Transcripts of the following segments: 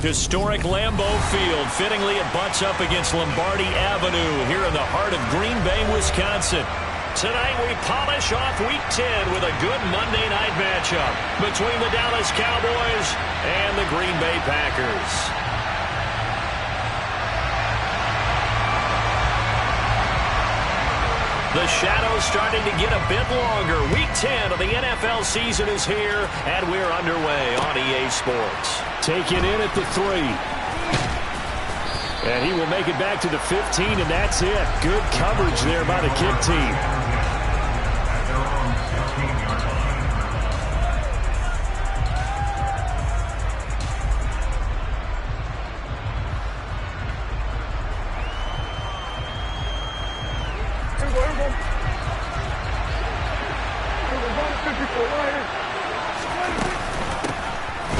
Historic Lambeau Field. Fittingly, it butts up against Lombardi Avenue here in the heart of Green Bay, Wisconsin. Tonight we polish off Week 10 with a good Monday night matchup between the Dallas Cowboys and the Green Bay Packers. The shadow's starting to get a bit longer. Week 10 of the NFL season is here, and we're underway on EA Sports. Taken in at the 3. And he will make it back to the 15, and that's it. Good coverage there by the kick team.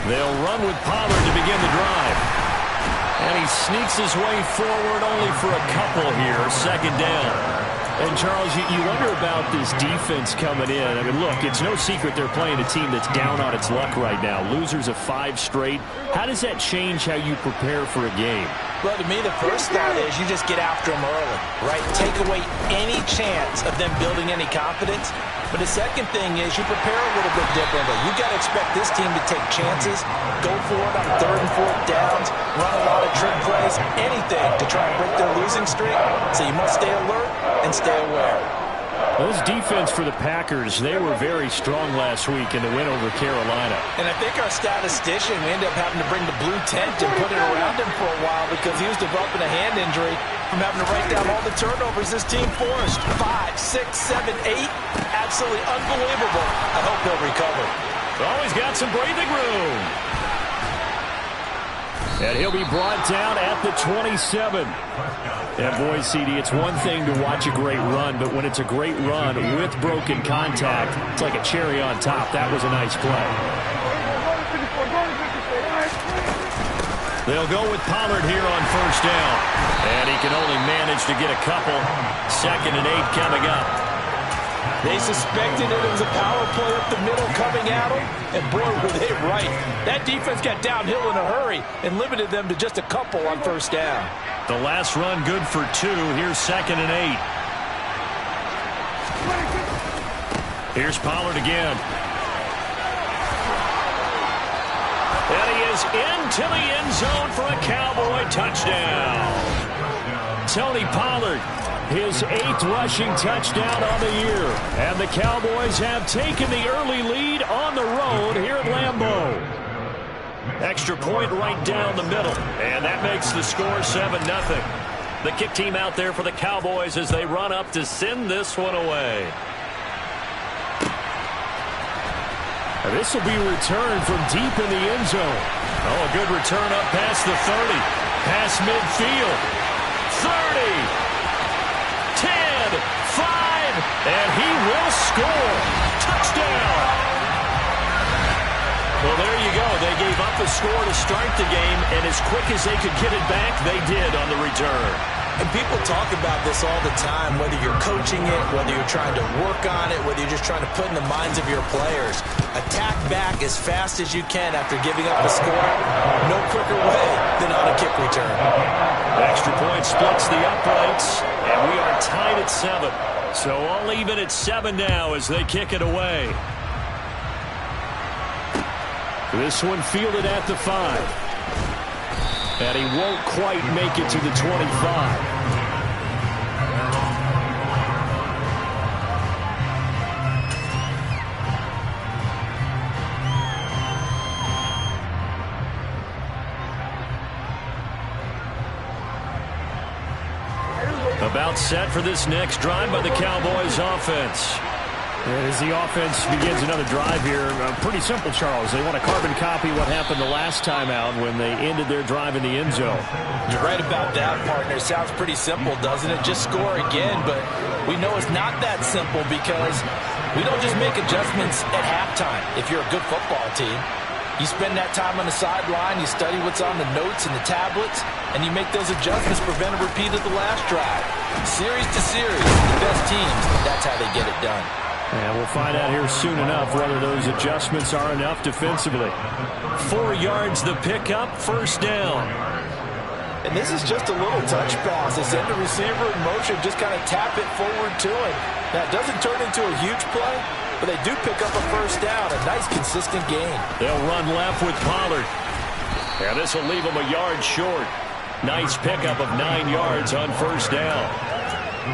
They'll run with Pollard to begin the drive. And he sneaks his way forward only for a couple here. Second down. And, Charles, you wonder about this defense coming in. I mean, look, it's no secret they're playing a team that's down on its luck right now. Losers of 5 straight. How does that change how you prepare for a game? Well, to me, the first thought is you just get after them early, right? Take away any chance of them building any confidence. But the second thing is you prepare a little bit differently. You got to expect this team to take chances, go for it on 3rd and 4th downs, run a lot of trick plays, anything to try and break their losing streak. So you must stay alert and stay aware. Those defense for the Packers, they were very strong last week in the win over Carolina. And I think our statistician, we ended up having to bring the blue tent and put it around him for a while because he was developing a hand injury from having to write down all the turnovers this team forced. 5, 6, 7, 8. Absolutely unbelievable. I hope he'll recover. Oh, he's got some breathing room. And he'll be brought down at the 27. And boy, CD, it's one thing to watch a great run, but when it's a great run with broken contact, it's like a cherry on top. That was a nice play. They'll go with Pollard here on 1st down. And he can only manage to get a couple. 2nd and 8 coming up. They suspected it was a power play up the middle coming at them, and boy, were they right. That defense got downhill in a hurry and limited them to just a couple on 1st down. The last run good for 2. Here's 2nd and 8. Here's Pollard again. And he is into the end zone for a Cowboy touchdown. Tony Pollard, his 8th rushing touchdown on the year. And the Cowboys have taken the early lead on the road here at Lambeau. Extra point right down the middle. And that makes the score 7-0. The kick team out there for the Cowboys as they run up to send this one away. This will be returned from deep in the end zone. Oh, a good return up past the 30. Past midfield. 30. 10. 5. And he will score. Touchdown. Well, there you go. They gave up a score to start the game, and as quick as they could get it back, they did on the return. And people talk about this all the time, whether you're coaching it, whether you're trying to work on it, whether you're just trying to put in the minds of your players. Attack back as fast as you can after giving up a score. No quicker way than on a kick return. The extra point splits the uprights, and we are tied at 7. So all even at 7 now as they kick it away. This one fielded at the 5. And he won't quite make it to the 25. About set for this next drive by the Cowboys offense. As the offense begins another drive here, pretty simple, Charles. They want to carbon copy what happened the last time out when they ended their drive in the end zone. You're right about that, partner. Sounds pretty simple, doesn't it? Just score again, but we know it's not that simple because we don't just make adjustments at halftime if you're a good football team. You spend that time on the sideline, you study what's on the notes and the tablets, and you make those adjustments, prevent a repeat of the last drive. Series to series, the best teams, that's how they get it done. And we'll find out here soon enough whether those adjustments are enough defensively. 4 yards the pickup, first down. And this is just a little touch pass. They send the receiver in motion, just kind of tap it forward to him. Now, it doesn't turn into a huge play, but they do pick up a first down. A nice, consistent gain. They'll run left with Pollard. And this will leave them a yard short. Nice pickup of 9 yards on first down.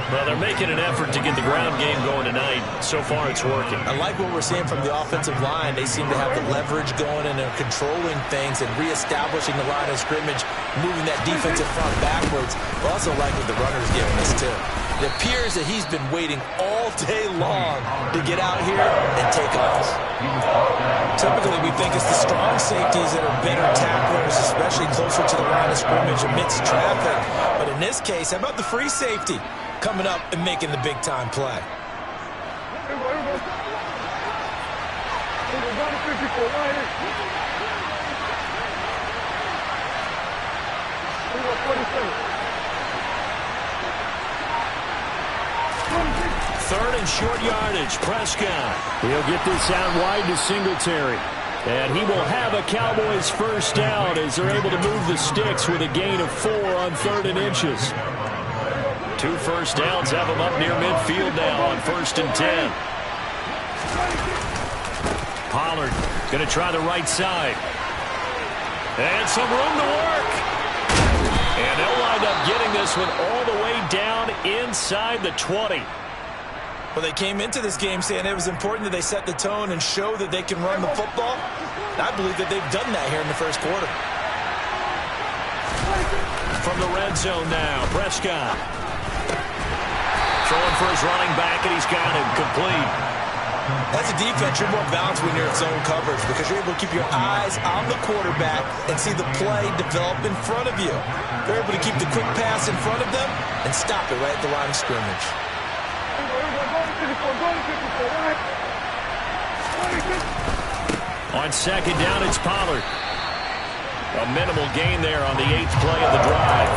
Well, they're making an effort to get the ground game going tonight. So far, it's working. I like what we're seeing from the offensive line. They seem to have the leverage going, and they're controlling things and reestablishing the line of scrimmage, moving that defensive front backwards. I also like what the runner's giving us, too. It appears that he's been waiting all day long to get out here and take off. Typically, we think it's the strong safeties that are better tacklers, especially closer to the line of scrimmage amidst traffic. But in this case, how about the free safety coming up and making the big-time play? Third and short yardage, Prescott. He'll get this out wide to Singletary. And he will have a Cowboys first down as they're able to move the sticks with a gain of 4 on 3rd and inches. 2 first downs have them up near midfield now on 1st and 10. Pollard going to try the right side. And some room to work. And they'll wind up getting this one all the way down inside the 20. Well, they came into this game saying it was important that they set the tone and show that they can run the football. And I believe that they've done that here in the first quarter. From the red zone now, Prescott. Throwing for his running back, and he's got him complete. As a defense, you're more balanced when you're in zone coverage because you're able to keep your eyes on the quarterback and see the play develop in front of you. You're able to keep the quick pass in front of them and stop it right at the line of scrimmage. On second down, it's Pollard. A minimal gain there on the 8th play of the drive.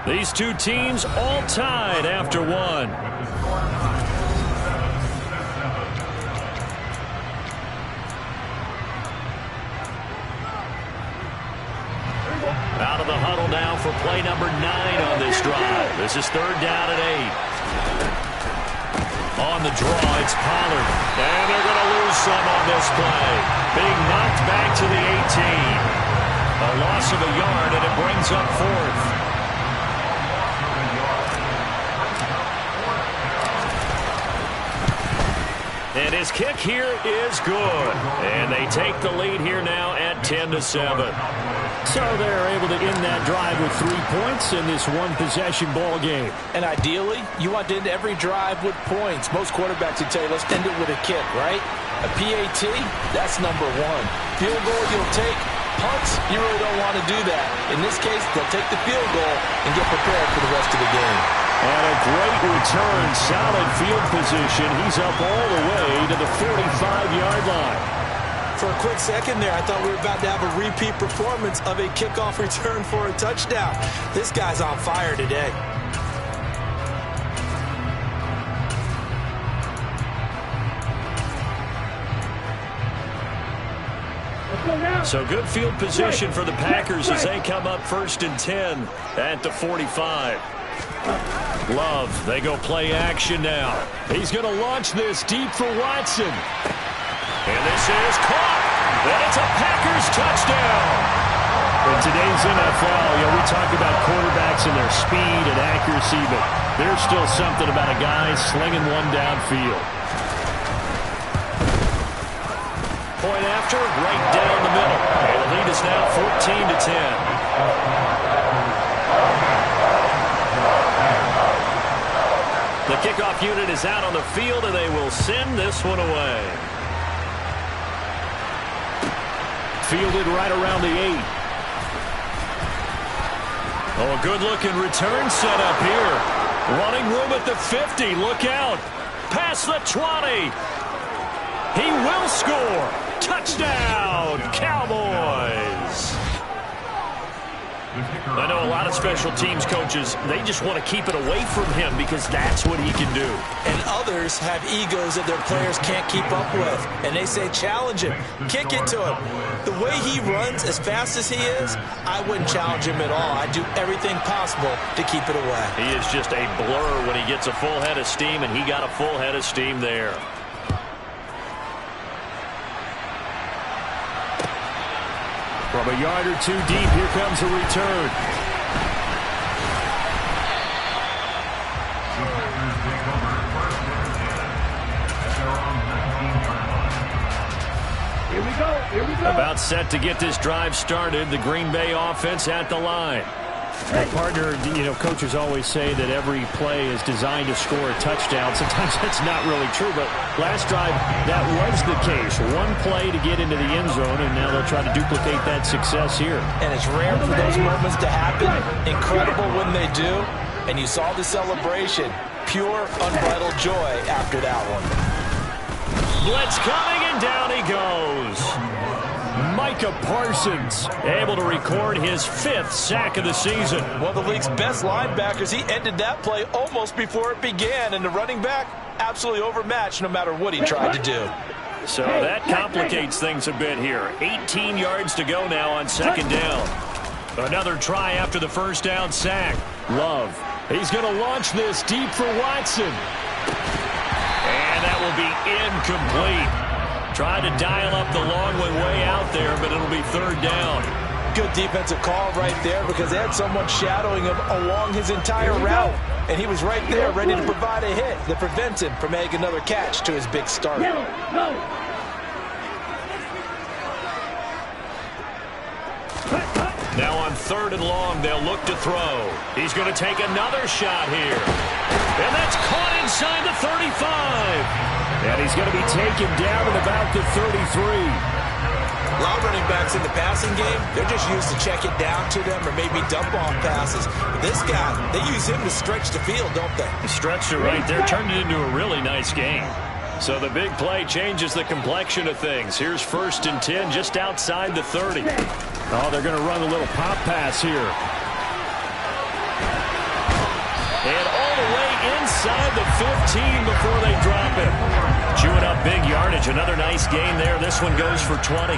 These two teams all tied after one. Out of the huddle now for play number 9 on this drive. This is 3rd down and 8. On the draw, it's Pollard. And they're going to lose some on this play. Being knocked back to the 18. A loss of a yard, and it brings up 4th. And his kick here is good. And they take the lead here now at 10-7. So they're able to end that drive with 3 points in this one-possession ball game. And ideally, you want to end every drive with points. Most quarterbacks would tell you, let's end it with a kick, right? A PAT, that's number 1. Field goal you'll take. Punts, you really don't want to do that. In this case, they'll take the field goal and get prepared for the rest of the game. And a great return, solid field position. He's up all the way to the 45-yard line. For a quick second there, I thought we were about to have a repeat performance of a kickoff return for a touchdown. This guy's on fire today. So good field position for the Packers as they come up 1st and 10 at the 45. Love, they go play action now. He's going to launch this deep for Watson. And this is caught. And it's a Packers touchdown. In today's NFL, we talk about quarterbacks and their speed and accuracy, but there's still something about a guy slinging one downfield. Point after, right down the middle. And the lead is now 14-10. The kickoff unit is out on the field, and they will send this one away. Fielded right around the 8. Oh, a good-looking return set up here. Running room at the 50. Look out. Past the 20. He will score. Touchdown, Cowboys. I know a lot of special teams coaches, they just want to keep it away from him because that's what he can do. And others have egos that their players can't keep up with. And they say, challenge him, kick it to him. The way he runs as fast as he is, I wouldn't challenge him at all. I'd do everything possible to keep it away. He is just a blur when he gets a full head of steam, and he got a full head of steam there. From a yard or two deep, here comes a return. Here we go. About set to get this drive started. The Green Bay offense at the line. Partner, coaches always say that every play is designed to score a touchdown. Sometimes that's not really true, but last drive, that was the case. One play to get into the end zone, and now they'll try to duplicate that success here. And it's rare for those moments to happen. Incredible when they do. And you saw the celebration. Pure, unbridled joy after that one. Blitz coming, and down he goes. Micah Parsons able to record his 5th sack of the season. One of the league's best linebackers. He ended that play almost before it began. And the running back, absolutely overmatched no matter what he tried to do. So that complicates things a bit here. 18 yards to go now on second down. Another try after the first down sack. Love. He's going to launch this deep for Watson. And that will be incomplete. Tried to dial up the long one way out there, but it'll be third down. Good defensive call right there because they had someone shadowing him along his entire route. And he was right there ready to provide a hit that prevents him from making another catch to his big start. Now on third and long, they'll look to throw. He's going to take another shot here. And that's caught inside the 35. And he's going to be taken down at about the 33. A lot of running backs in the passing game, they're just used to check it down to them or maybe dump off passes. But this guy, they use him to stretch the field, don't they? He stretched it right there, turned it into a really nice game. So the big play changes the complexion of things. Here's 1st and 10 just outside the 30. Oh, they're going to run a little pop pass here. And all the way inside the 15 before they drop it. Chewing up big yardage. Another nice gain there. This one goes for 20.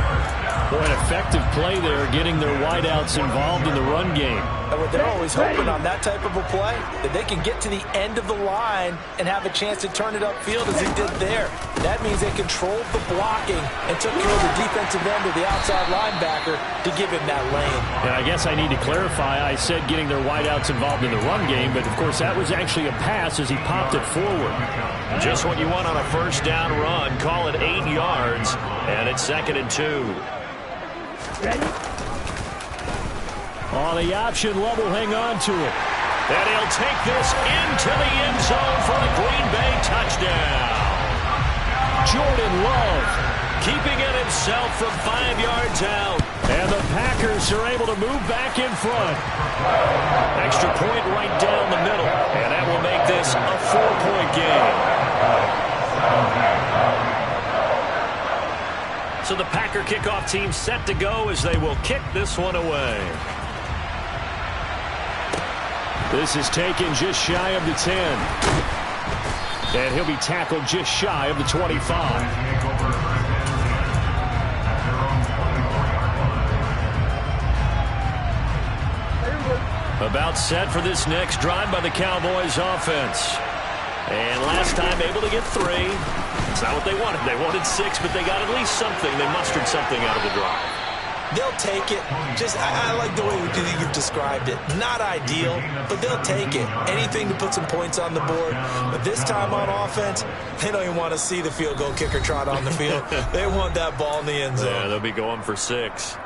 Boy, an effective play there, getting their wideouts involved in the run game. And what they're always hoping on that type of a play, that they can get to the end of the line and have a chance to turn it upfield as he did there. That means they controlled the blocking and took care of the defensive end of the outside linebacker to give him that lane. And I guess I need to clarify, I said getting their wideouts involved in the run game, but of course that was actually a pass as he popped it forward. Just what you want on a first down run. Call it 8 yards, and it's 2nd and 2. On the option, Love will hang on to it. And he'll take this into the end zone for the Green Bay touchdown. Jordan Love keeping it himself from 5 yards out. And the Packers are able to move back in front. Extra point right down the middle. And that will make this a 4-point game. So the Packer kickoff team set to go as they will kick this one away. This is taken just shy of the 10. And he'll be tackled just shy of the 25. About set for this next drive by the Cowboys offense. And last time able to get 3. It's not what they wanted. They wanted 6, but they got at least something. They mustered something out of the drive. They'll take it. I like the way you've described it. Not ideal, but they'll take it. Anything to put some points on the board. But this time on offense, they don't even want to see the field goal kicker trot on the field. They want that ball in the end zone. Yeah, they'll be going for 6.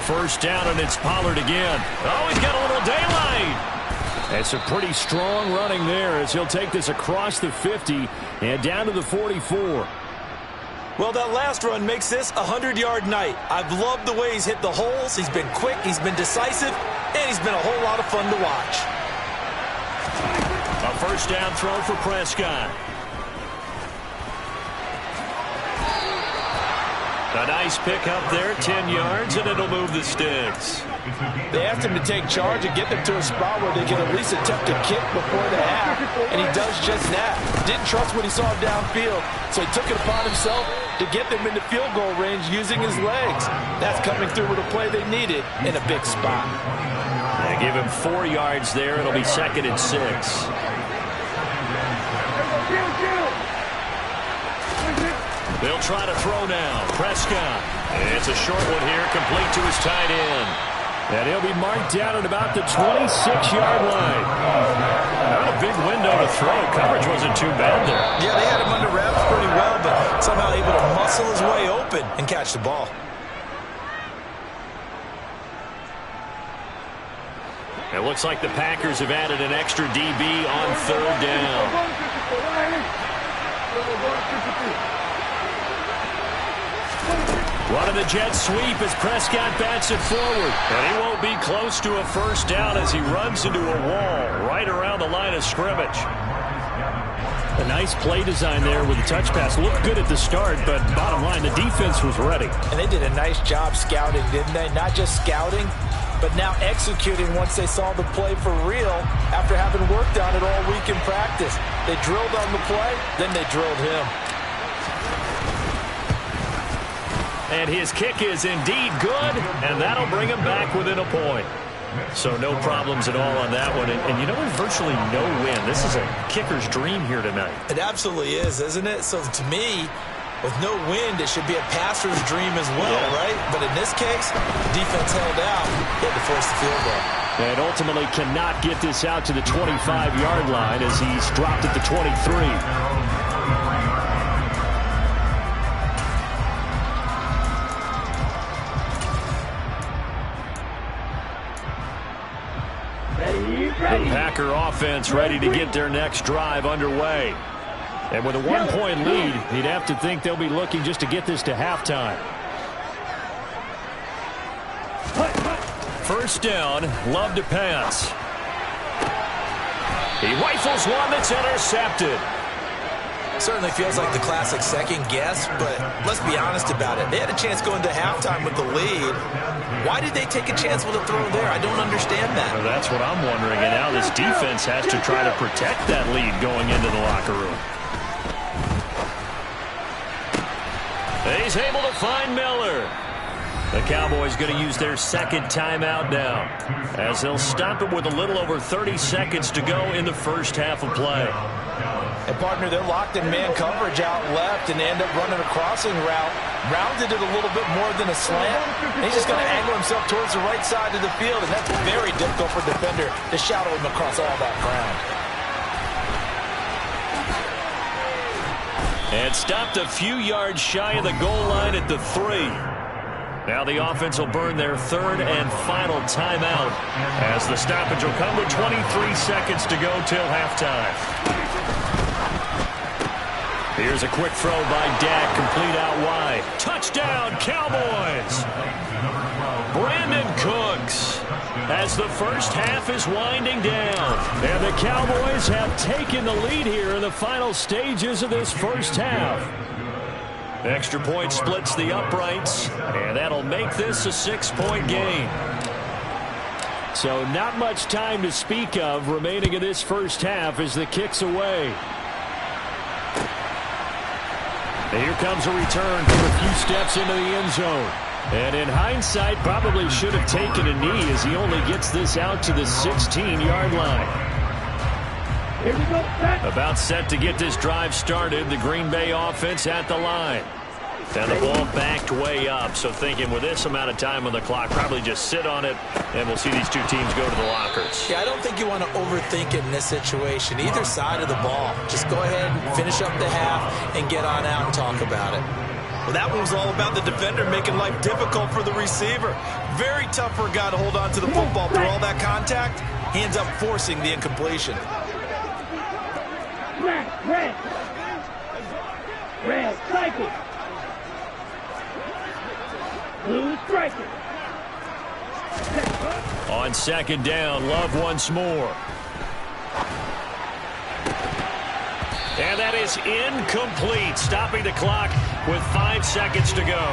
First down, and it's Pollard again. Oh, he's got a little daylight. That's a pretty strong running there as he'll take this across the 50 and down to the 44. Well, that last run makes this a 100-yard night. I've loved the way he's hit the holes. He's been quick, he's been decisive, and he's been a whole lot of fun to watch. A first down throw for Prescott. A nice pick up there, 10 yards, and it'll move the sticks. They asked him to take charge and get them to a spot where they can at least attempt a kick before the half, and he does just that. Didn't trust what he saw downfield, so he took it upon himself to get them into field goal range using his legs. That's coming through with a play they needed in a big spot. They give him 4 yards there. It'll be 2nd and 6. They'll try to throw now. Prescott. It's a short one here, complete to his tight end. And he'll be marked down at about the 26-yard line. Not a big window to throw. Coverage wasn't too bad there. Yeah, they had him under wraps pretty well, but somehow able to muscle his way open and catch the ball. It looks like the Packers have added an extra DB on 3rd down. Running the jet sweep as Prescott bats it forward. And he won't be close to a first down as he runs into a wall right around the line of scrimmage. A nice play design there with the touch pass. Looked good at the start, but bottom line, the defense was ready. And they did a nice job scouting, didn't they? Not just scouting, but now executing once they saw the play for real after having worked on it all week in practice. They drilled on the play, then they drilled him. And his kick is indeed good, and that'll bring him back within a point. So no problems at all on that one. And you know, there's virtually no win. This is a kicker's dream here tonight. It absolutely is, isn't it? So to me, with no wind, it should be a passer's dream as well, right? But in this case, defense held out, had to force the field goal. And ultimately cannot get this out to the 25-yard line as he's dropped at the 23. The Packer offense ready to get their next drive underway. And with a 1-point lead, you'd have to think they'll be looking just to get this to halftime. First down, Love to pass. He rifles one that's intercepted. Certainly feels like the classic second guess, but let's be honest about it. They had a chance going to halftime with the lead. Why did they take a chance with a throw there? I don't understand that. Well, that's what I'm wondering. And now this defense has to try to protect that lead going into the locker room. He's able to find Miller. The Cowboys going to use their second timeout now, as they'll stop it with a little over 30 seconds to go in the first half of play. And, partner, they're locked in man coverage out left, and they end up running a crossing route. Rounded it a little bit more than a slant. And he's just going to angle himself towards the right side of the field, and that's very difficult for a defender to shadow him across all that ground. And stopped a few yards shy of the goal line at the 3. Now the offense will burn their third and final timeout, as the stoppage will come with 23 seconds to go till halftime. Here's a quick throw by Dak, complete out wide. Touchdown, Cowboys! Brandon Cooks, as the first half is winding down. And the Cowboys have taken the lead here in the final stages of this first half. Extra point splits the uprights, and that'll make this a 6-point game. So not much time to speak of remaining in this first half as the kick's away. And here comes a return from a few steps into the end zone. And in hindsight, probably should have taken a knee as he only gets this out to the 16-yard line. About set to get this drive started, the Green Bay offense at the line. And the ball backed way up, so thinking with this amount of time on the clock, probably just sit on it, and we'll see these two teams go to the lockers. Yeah, I don't think you want to overthink it in this situation, either side of the ball. Just go ahead and finish up the half and get on out and talk about it. Well, that one was all about the defender making life difficult for the receiver. Very tough for a guy to hold on to the football through all that contact. He ends up forcing the incompletion. Red, cycle. Blue, striker. On second down, Love once more. And that is incomplete, stopping the clock with 5 seconds to go.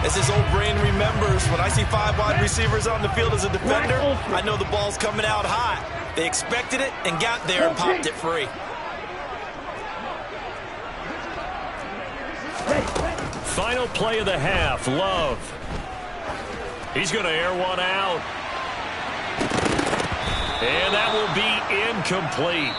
As his old brain remembers, when I see 5 wide receivers on the field as a defender, I know the ball's coming out hot. They expected it and got there and popped it free. Final play of the half, Love. He's going to air one out. And that will be incomplete.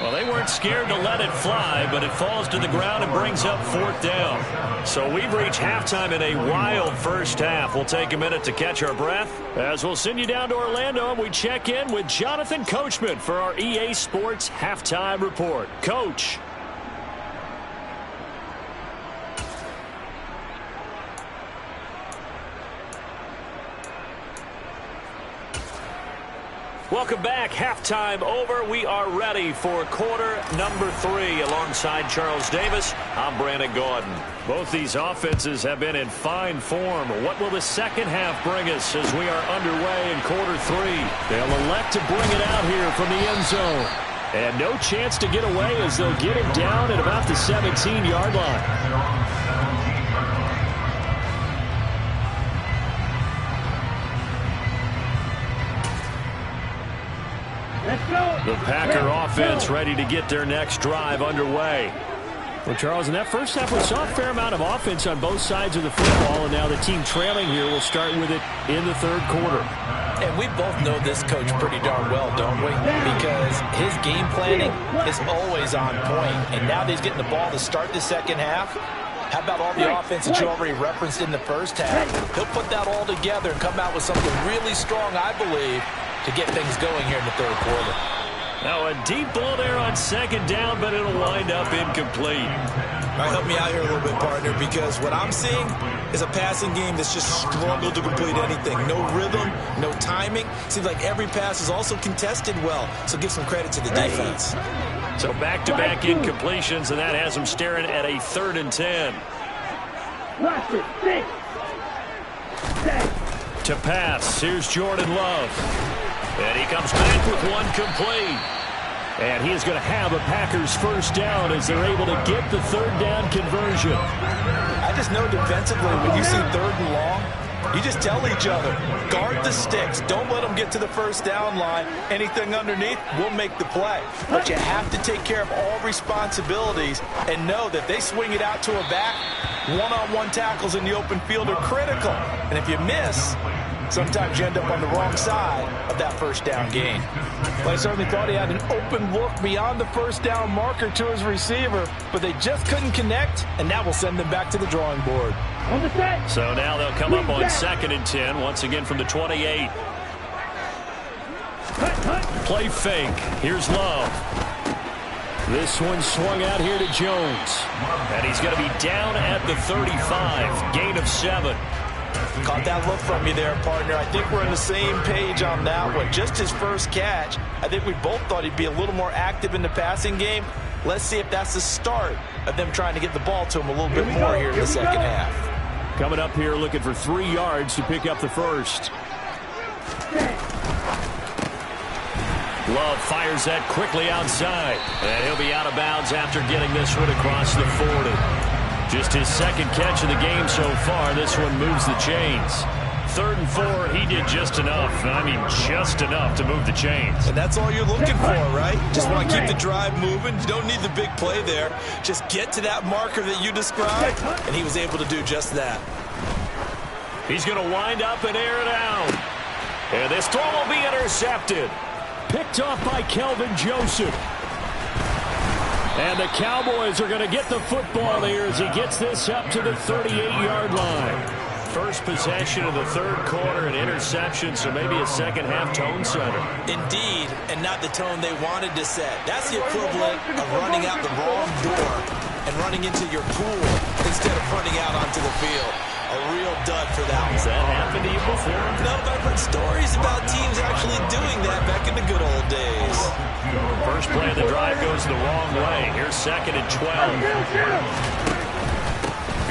Well, they weren't scared to let it fly, but it falls to the ground and brings up 4th down. So we've reached halftime in a wild first half. We'll take a minute to catch our breath as we'll send you down to Orlando and we check in with Jonathan Coachman for our EA Sports Halftime Report. Coach. Welcome back. Halftime over. We are ready for quarter number 3. Alongside Charles Davis, I'm Brandon Gaudin. Both these offenses have been in fine form. What will the second half bring us as we are underway in quarter 3? They'll elect to bring it out here from the end zone. And no chance to get away as they'll get it down at about the 17-yard line. The Packer offense ready to get their next drive underway. Well, Charles, in that first half, we saw a fair amount of offense on both sides of the football, and now the team trailing here will start with it in the third quarter. And we both know this coach pretty darn well, don't we? Because his game planning is always on point. And now that he's getting the ball to start the second half, how about all the offense that you already referenced in the first half? He'll put that all together and come out with something really strong, I believe, to get things going here in the third quarter. Now a deep ball there on second down, but it'll wind up incomplete. All right, help me out here a little bit, partner, because what I'm seeing is a passing game that's just struggled to complete anything. No rhythm, no timing. Seems like every pass is also contested well, so give some credit to the defense. So back-to-back incompletions, and that has them staring at a 3rd and 10. Watch it. 6. To pass, here's Jordan Love. And he comes back with one complete. And he is going to have a Packers first down as they're able to get the 3rd down conversion. I just know defensively, when you see 3rd and long, you just tell each other, guard the sticks. Don't let them get to the first down line. Anything underneath will make the play. But you have to take care of all responsibilities and know that they swing it out to a back. One-on-one tackles in the open field are critical. And if you miss, sometimes you end up on the wrong side of that first down gain. Well, I certainly thought he had an open look beyond the first down marker to his receiver, but they just couldn't connect, and that will send them back to the drawing board. So now they'll come up on 2nd and 10, once again from the 28. Play fake. Here's Love. This one swung out here to Jones. And he's going to be down at the 35. Gain of 7. Caught that look from you there, partner. I think we're on the same page on that one. Just his first catch. I think we both thought he'd be a little more active in the passing game. Let's see if that's the start of them trying to get the ball to him a little bit more here in the second half. Coming up here looking for 3 yards to pick up the first. Love fires that quickly outside. And he'll be out of bounds after getting this one across the 40. Just his second catch of the game so far. This one moves the chains. 3rd and 4, he did just enough. I mean, just enough to move the chains. And that's all you're looking for, right? Just want to keep the drive moving. You don't need the big play there. Just get to that marker that you described, and he was able to do just that. He's going to wind up and air it out. And this throw will be intercepted. Picked off by Kelvin Joseph. And the Cowboys are going to get the football here as he gets this up to the 38-yard line. First possession of the third quarter, an interception, so maybe a second-half tone setter. Indeed, and not the tone they wanted to set. That's the equivalent of running out the wrong door and running into your pool instead of running out onto the field. A real dud for that one. Has that happened to you before? No, but I've heard stories about teams actually doing that back in the good old days. First play of the drive goes the wrong way. Here's 2nd and 12.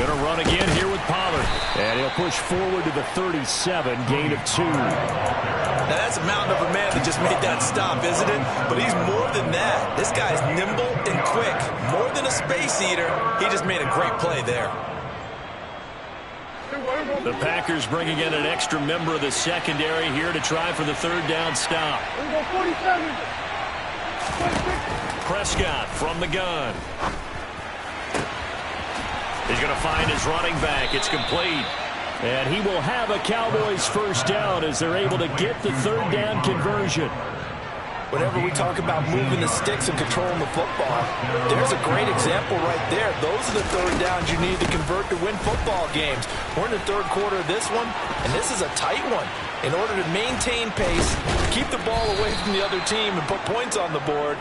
Going to run again here with Pollard. And he'll push forward to the 37, gain of 2. Now, that's a mountain of a man that just made that stop, isn't it? But he's more than that. This guy's nimble and quick. More than a space eater, he just made a great play there. The Packers bringing in an extra member of the secondary here to try for the third down stop. Prescott from the gun. He's going to find his running back. It's complete. And he will have a Cowboys first down as they're able to get the third down conversion. Whenever we talk about moving the sticks and controlling the football, there's a great example right there. Those are the third downs you need to convert to win football games. We're in the third quarter of this one, and this is a tight one. In order to maintain pace, keep the ball away from the other team, and put points on the board,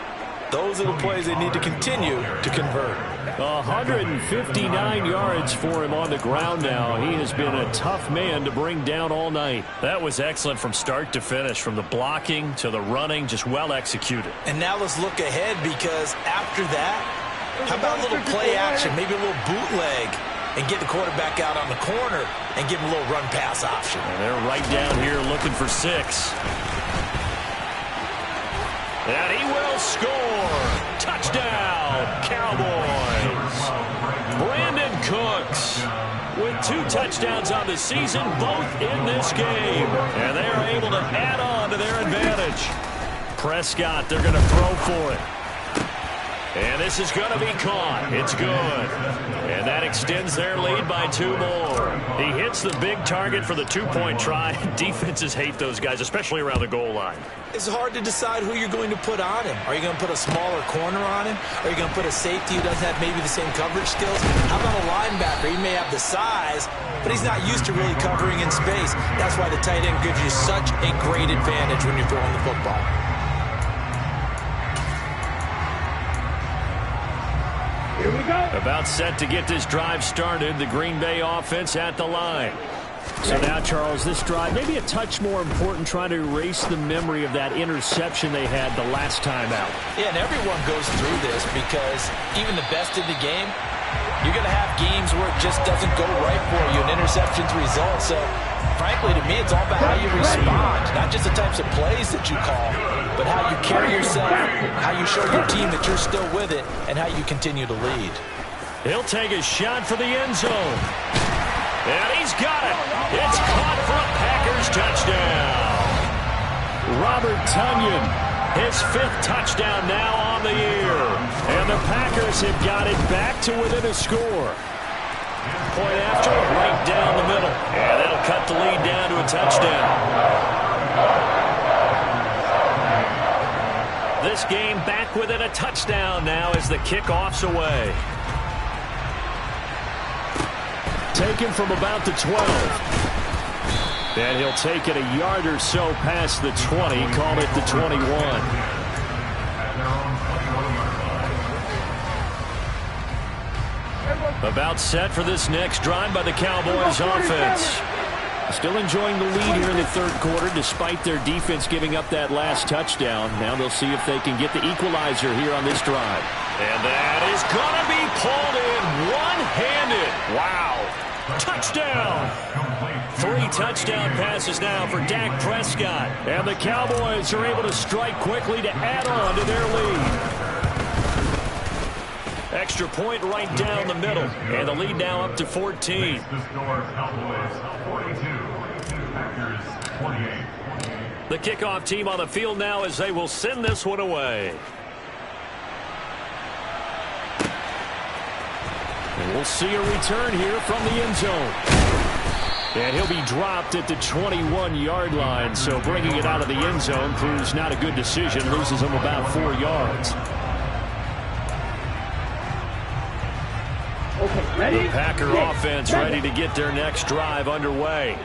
those are the plays they need to continue to convert. 159 yards for him on the ground now. He has been a tough man to bring down all night. That was excellent from start to finish, from the blocking to the running, just well executed. And now let's look ahead, because after that, how about a little play action, maybe a little bootleg, and get the quarterback out on the corner and give him a little run-pass option. And they're right down here looking for 6. And he will score. Touchdown, Cowboys. Brandon Cooks with 2 touchdowns on the season, both in this game. And they are able to add on to their advantage. Prescott, they're going to throw for it. And this is going to be caught. It's good. And that extends their lead by 2 more. He hits the big target for the 2-point try. Defenses hate those guys, especially around the goal line. It's hard to decide who you're going to put on him. Are you going to put a smaller corner on him? Are you going to put a safety who doesn't have maybe the same coverage skills? How about a linebacker? He may have the size, but he's not used to really covering in space. That's why the tight end gives you such a great advantage when you're throwing the football. Here we go. About set to get this drive started. The Green Bay offense at the line. So now, Charles, this drive maybe a touch more important, trying to erase the memory of that interception they had the last time out. Yeah, and everyone goes through this, because even the best in the game, you're going to have games where it just doesn't go right for you, and interceptions result. So, frankly, to me, it's all about how you respond, not just the types of plays that you call, but how you carry yourself, how you show your team that you're still with it, and how you continue to lead. He'll take a shot for the end zone. And he's got it. It's caught for a Packers touchdown. Robert Tonyan, his 5th touchdown now on the year. And the Packers have got it back to within a score. Point after, right down the middle. And that'll cut the lead down to a touchdown. This game back within a touchdown now as the kickoff's away. Taken from about the 12. And he'll take it a yard or so past the 20. Call it the 21. About set for this next drive by the Cowboys offense. Still enjoying the lead here in the third quarter despite their defense giving up that last touchdown. Now they'll see if they can get the equalizer here on this drive. And that is going to be pulled in one-handed. Wow. Touchdown. 3 touchdown passes now for Dak Prescott. And the Cowboys are able to strike quickly to add on to their lead. Extra point right down the middle. And the lead now up to 14. The kickoff team on the field now as they will send this one away. And we'll see a return here from the end zone. And he'll be dropped at the 21-yard line. So bringing it out of the end zone proves not a good decision. Loses him about 4 yards. Okay, ready? The Packer offense ready to get their next drive underway.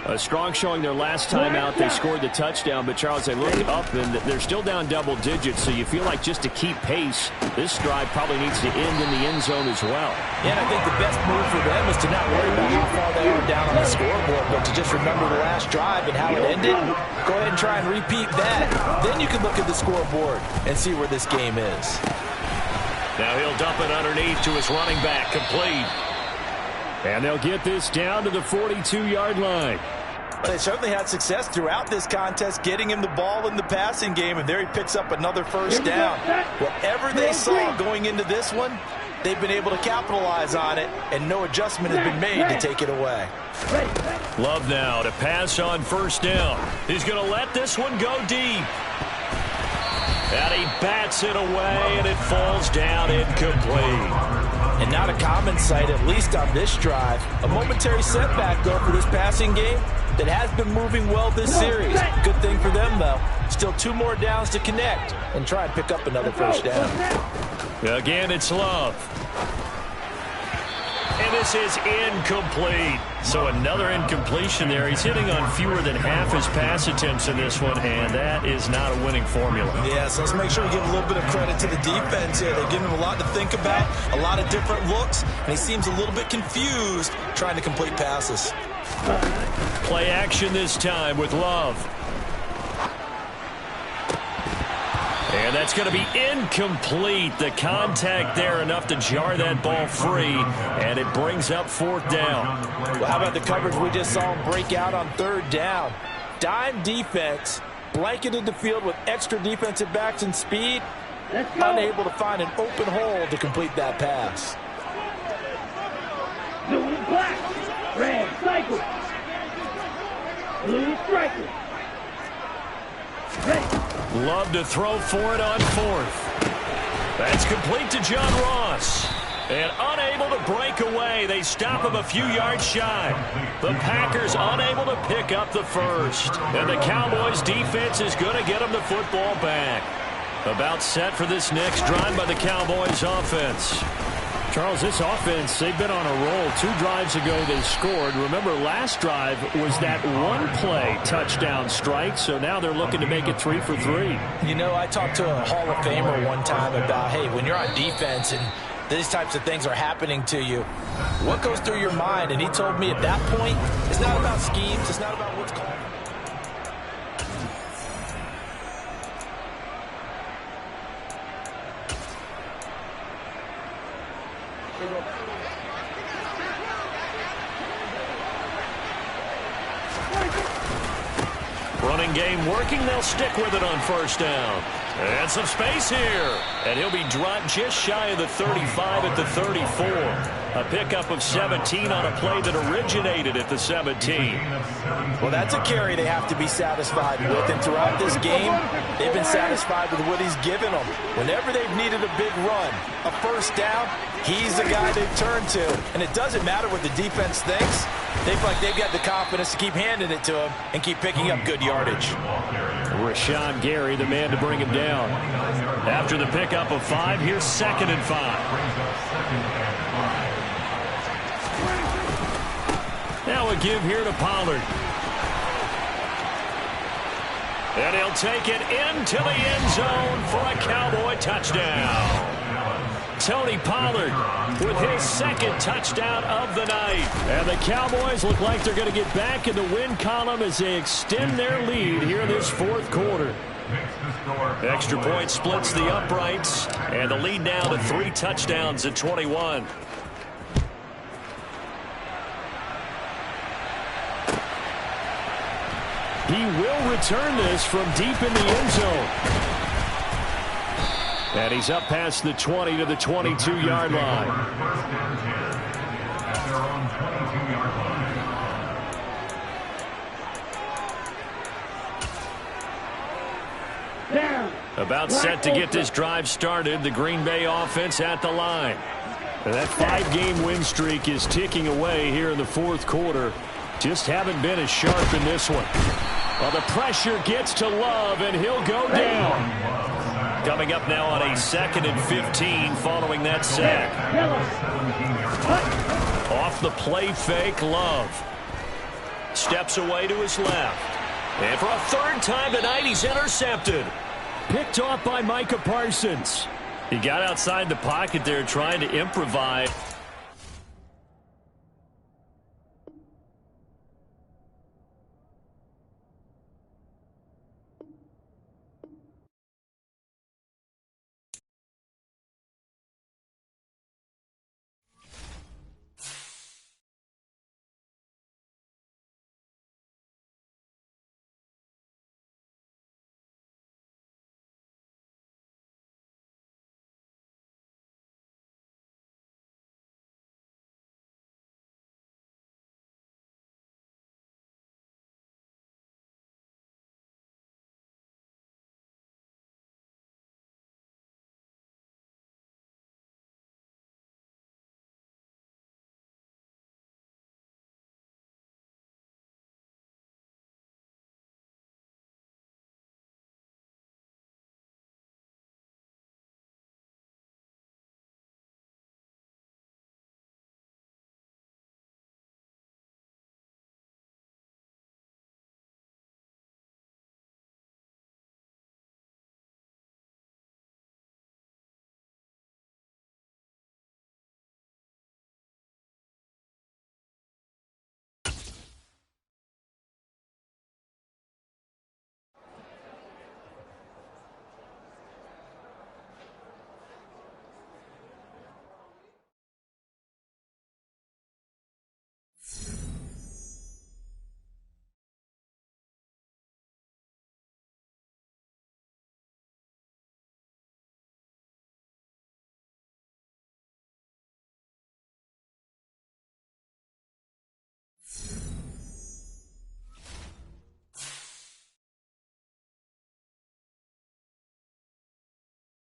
A strong showing their last time out. They scored the touchdown, but Charles, they look up and they're still down double digits, so you feel like just to keep pace, this drive probably needs to end in the end zone as well. Yeah, and I think the best move for them is to not worry about how far they are down on the scoreboard, but to just remember the last drive and how it ended. Go ahead and try and repeat that. Then you can look at the scoreboard and see where this game is. Now he'll dump it underneath to his running back, complete. And they'll get this down to the 42-yard line. They certainly had success throughout this contest, getting him the ball in the passing game, and there he picks up another first down. Whatever they saw going into this one, they've been able to capitalize on it, and no adjustment has been made to take it away. Love now to pass on first down. He's going to let this one go deep. And he bats it away, and it falls down incomplete. And not a common sight, at least on this drive. A momentary setback, though, for this passing game that has been moving well this series. Good thing for them, though. Still 2 more downs to connect and try and pick up another first down. Again, it's Love. And this is incomplete. So another incompletion there. He's hitting on fewer than half his pass attempts in this one, and that is not a winning formula. Yes, let's make sure we give a little bit of credit to the defense here. They're giving him a lot to think about, a lot of different looks, and he seems a little bit confused trying to complete passes. Play action this time with Love. And that's going to be incomplete. The contact there enough to jar that ball free, and it brings up 4th down. Well, how about the coverage we just saw him break out on 3rd down? Dime defense, blanketed the field with extra defensive backs and speed, unable to find an open hole to complete that pass. Blue is black, red cycle, blue striker. Ready. Love to throw for it on 4th. That's complete to John Ross. And unable to break away. They stop him a few yards shy. The Packers unable to pick up the first. And the Cowboys defense is going to get them the football back. About set for this next drive by the Cowboys offense. Charles, this offense, they've been on a roll. 2 drives ago they scored. Remember, last drive was that 1-play touchdown strike, so now they're looking to make it 3 for 3. You know, I talked to a Hall of Famer one time about, hey, when you're on defense and these types of things are happening to you, what goes through your mind? And he told me at that point, it's not about schemes, it's not about what's called. Running game working. They'll stick with it on first down. And some space here. And he'll be dropped just shy of the 35 at the 34. A pickup of 17 on a play that originated at the 17. Well, that's a carry they have to be satisfied with. And throughout this game, they've been satisfied with what he's given them. Whenever they've needed a big run, a first down, he's the guy they've turned to. And it doesn't matter what the defense thinks. They feel like they've got the confidence to keep handing it to him and keep picking up good yardage. Rashawn Gary, the man to bring him down. After the pickup of 5, here's 2nd and 5. Now a give here to Pollard. And he'll take it into the end zone for a Cowboy touchdown. Tony Pollard with his 2nd touchdown of the night. And the Cowboys look like they're going to get back in the win column as they extend their lead here in this 4th quarter. Extra point splits the uprights, and the lead now to 3 touchdowns at 21. He will return this from deep in the end zone. And he's up past the 20 to the 22-yard line. About set to get this drive started. The Green Bay offense at the line. And that 5-game win streak is ticking away here in the 4th quarter. Just haven't been as sharp in this one. Well, the pressure gets to Love, and he'll go down. Coming up now on a 2nd and 15 following that sack. Off the play fake, Love. Steps away to his left. And for a 3rd time tonight, he's intercepted. Picked off by Micah Parsons. He got outside the pocket there trying to improvise.